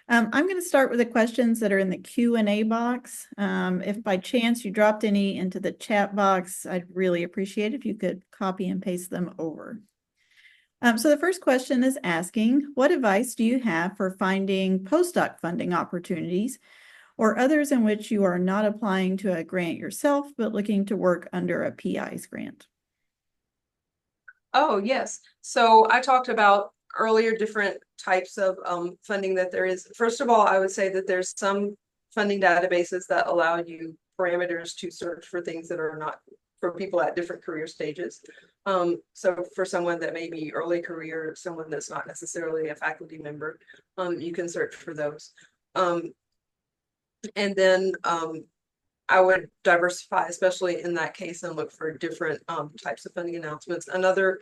I'm going to start with the questions that are in the Q&A box. If by chance you dropped any into the chat box, I'd really appreciate it if you could copy and paste them over. So the first question is asking, what advice do you have for finding postdoc funding opportunities or others in which you are not applying to a grant yourself, but looking to work under a PI's grant? Oh, yes. So I talked about earlier different types of funding that there is. First of all, I would say that there's some funding databases that allow you parameters to search for things that are not for people at different career stages. So for someone that may be early career, someone that's not necessarily a faculty member, you can search for those. And then I would diversify, especially in that case, and look for different types of funding announcements and other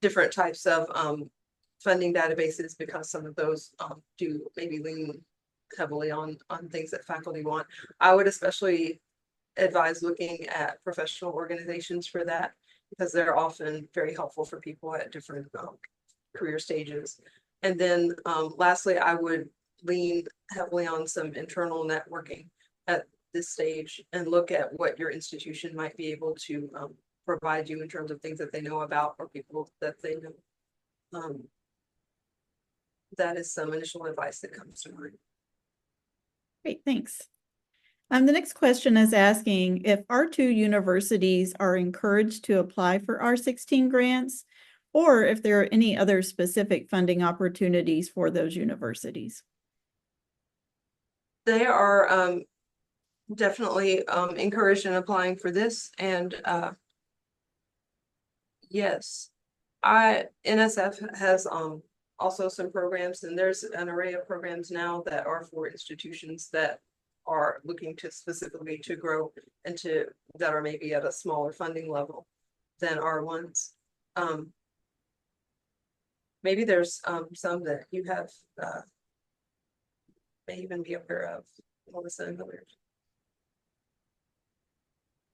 different types of funding databases, because some of those do maybe lean heavily on things that faculty want. I would especially advise looking at professional organizations for that, because they're often very helpful for people at different career stages. And then lastly, I would lean heavily on some internal networking at this stage and look at what your institution might be able to provide you in terms of things that they know about or people that they know. That is some initial advice that comes to mind. Great, thanks. The next question is asking if R2 universities are encouraged to apply for R16 grants, or if there are any other specific funding opportunities for those universities. They are definitely encouraged in applying for this, and yes, NSF has also some programs, and there's an array of programs now that are for institutions that are looking to specifically to grow and that are maybe at a smaller funding level than R1s. Maybe there's some that you have may even be aware of, Melissa and others.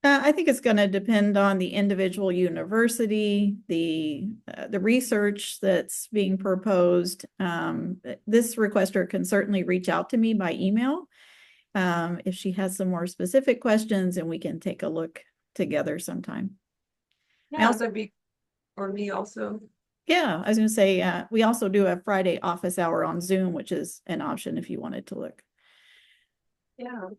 I think it's going to depend on the individual university, the research that's being proposed. This requester can certainly reach out to me by email if she has some more specific questions, and we can take a look together sometime. Yeah, that'd be, or me also. Yeah, I was going to say, we also do a Friday office hour on Zoom, which is an option if you wanted to look. Yeah.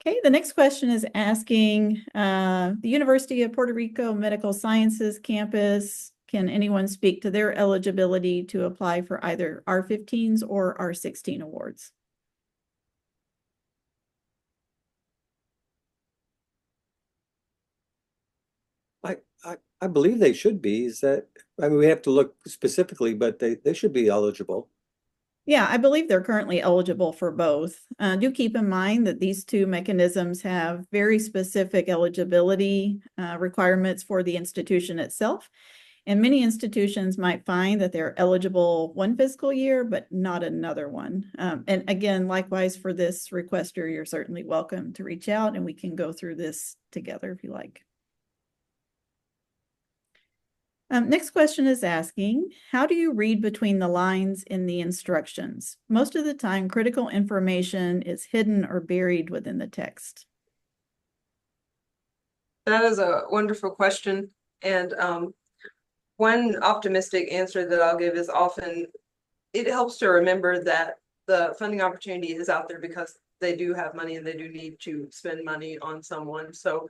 Okay, the next question is asking the University of Puerto Rico Medical Sciences campus, can anyone speak to their eligibility to apply for either R15s or R16 awards? I believe they should be. Is that, I mean, we have to look specifically, but they should be eligible. Yeah, I believe they're currently eligible for both. Do keep in mind that these two mechanisms have very specific eligibility requirements for the institution itself. And many institutions might find that they're eligible one fiscal year, but not another one. And again, likewise for this requester, you're certainly welcome to reach out and we can go through this together if you like. Next question is asking, how do you read between the lines in the instructions? Most of the time, critical information is hidden or buried within the text. That is a wonderful question. And one optimistic answer that I'll give is often it helps to remember that the funding opportunity is out there because they do have money and they do need to spend money on someone. So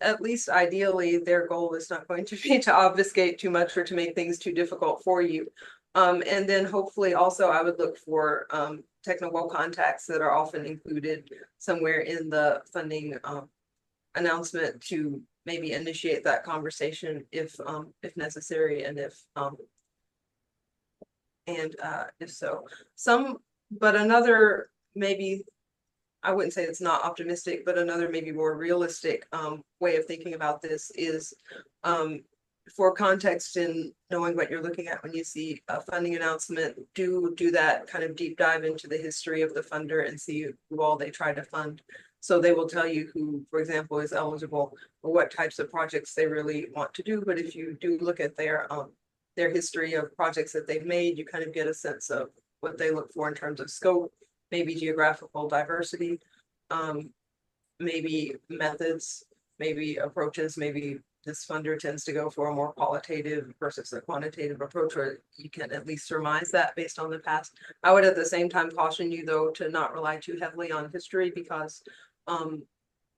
at least ideally, their goal is not going to be to obfuscate too much or to make things too difficult for you. And then hopefully also I would look for technical contacts that are often included somewhere in the funding announcement to maybe initiate that conversation if necessary and if so. But another maybe, I wouldn't say it's not optimistic, but another maybe more realistic way of thinking about this is for context in knowing what you're looking at when you see a funding announcement, do that kind of deep dive into the history of the funder and see who all they try to fund. So they will tell you who, for example, is eligible or what types of projects they really want to do. But if you do look at their history of projects that they've made, you kind of get a sense of what they look for in terms of scope, maybe geographical diversity, maybe methods, maybe approaches, maybe this funder tends to go for a more qualitative versus a quantitative approach, or you can at least surmise that based on the past. I would at the same time caution you though to not rely too heavily on history because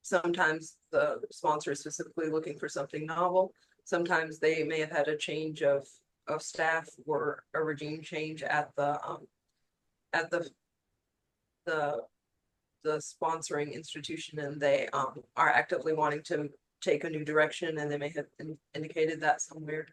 sometimes the sponsor is specifically looking for something novel. Sometimes they may have had a change of of staff for a regime change at the sponsoring institution, and they are actively wanting to take a new direction, and they may have indicated that somewhere.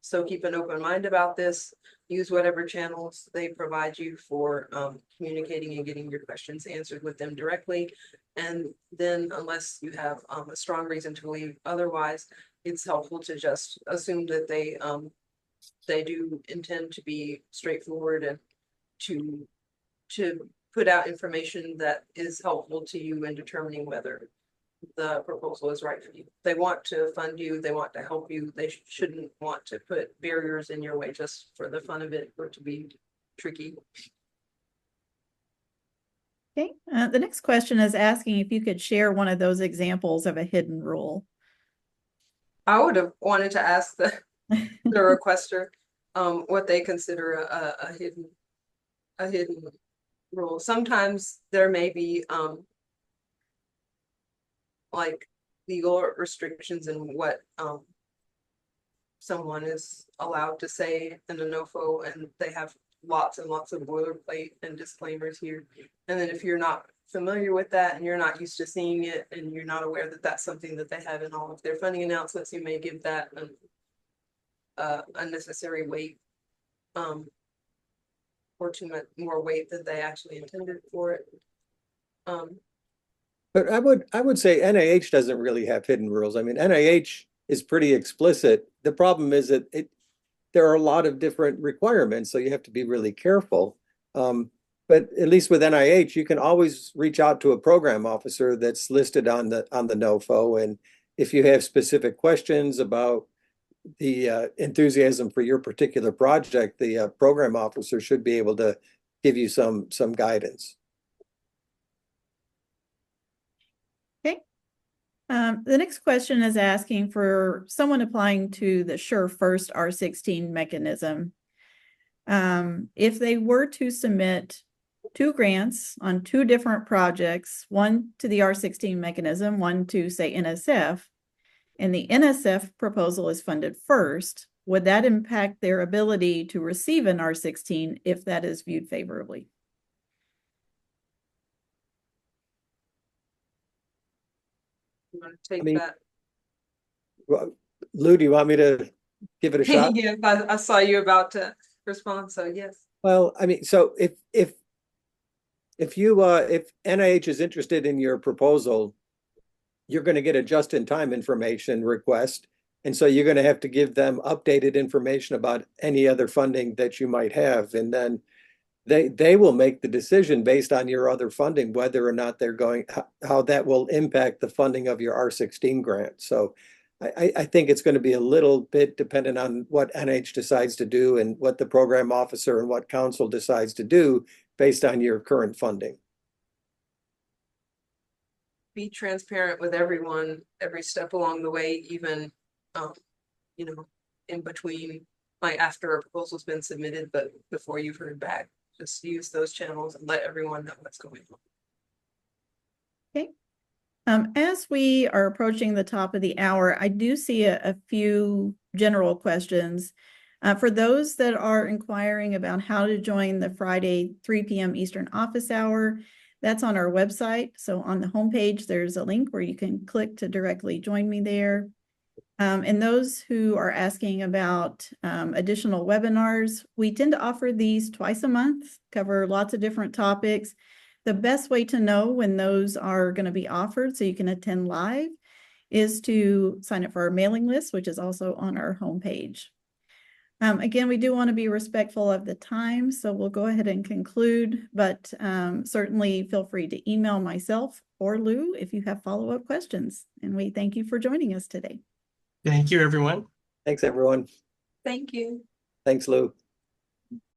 So keep an open mind about this. Use whatever channels they provide you for communicating and getting your questions answered with them directly. And then, unless you have a strong reason to believe otherwise, it's helpful to just assume that they do intend to be straightforward and to put out information that is helpful to you in determining whether the proposal is right for you. They want to fund you, they want to help you, they shouldn't want to put barriers in your way just for the fun of it or to be tricky. Okay, the next question is asking if you could share one of those examples of a hidden rule. I would have wanted to ask the requester what they consider a hidden rule. Sometimes there may be like legal restrictions in what someone is allowed to say in a NOFO, and they have lots and lots of boilerplate and disclaimers here. And then if you're not familiar with that and you're not used to seeing it and you're not aware that that's something that they have in all of their funding announcements, you may give that unnecessary weight or too much more weight than they actually intended for it. But I would say NIH doesn't really have hidden rules. I mean, NIH is pretty explicit. The problem is that there are a lot of different requirements, so you have to be really careful. But at least with NIH, you can always reach out to a program officer that's listed on the NOFO, and if you have specific questions about the enthusiasm for your particular project, the program officer should be able to give you some guidance. Okay. The next question is asking for someone applying to the Sure First R16 mechanism. If they were to submit 2 grants on 2 different projects, one to the R16 mechanism, one to, say, NSF, and the NSF proposal is funded first, would that impact their ability to receive an R16 if that is viewed favorably? You want to take that? Well, Lou, do you want me to give it a shot? Yeah, I saw you about to respond, so yes. Well, I mean, so if NIH is interested in your proposal, you're going to get a just-in-time information request. And so you're going to have to give them updated information about any other funding that you might have. And then they will make the decision based on your other funding, whether or not they're going, how that will impact the funding of your R16 grant. So I think it's going to be a little bit dependent on what NIH decides to do and what the program officer and what council decides to do based on your current funding. Be transparent with everyone every step along the way, even you know, in between, like after a proposal's been submitted, but before you've heard back. Just use those channels and let everyone know what's going on. Okay. As we are approaching the top of the hour, I do see a few general questions. For those that are inquiring about how to join the Friday 3 p.m. Eastern office hour, that's on our website. So on the homepage, there's a link where you can click to directly join me there. And those who are asking about additional webinars, we tend to offer these twice a month, cover lots of different topics. The best way to know when those are going to be offered so you can attend live is to sign up for our mailing list, which is also on our homepage. Again, we do want to be respectful of the time, so we'll go ahead and conclude, but certainly feel free to email myself or Lou if you have follow-up questions. And we thank you for joining us today. Thank you, everyone. Thanks, everyone. Thank you. Thanks, Lou.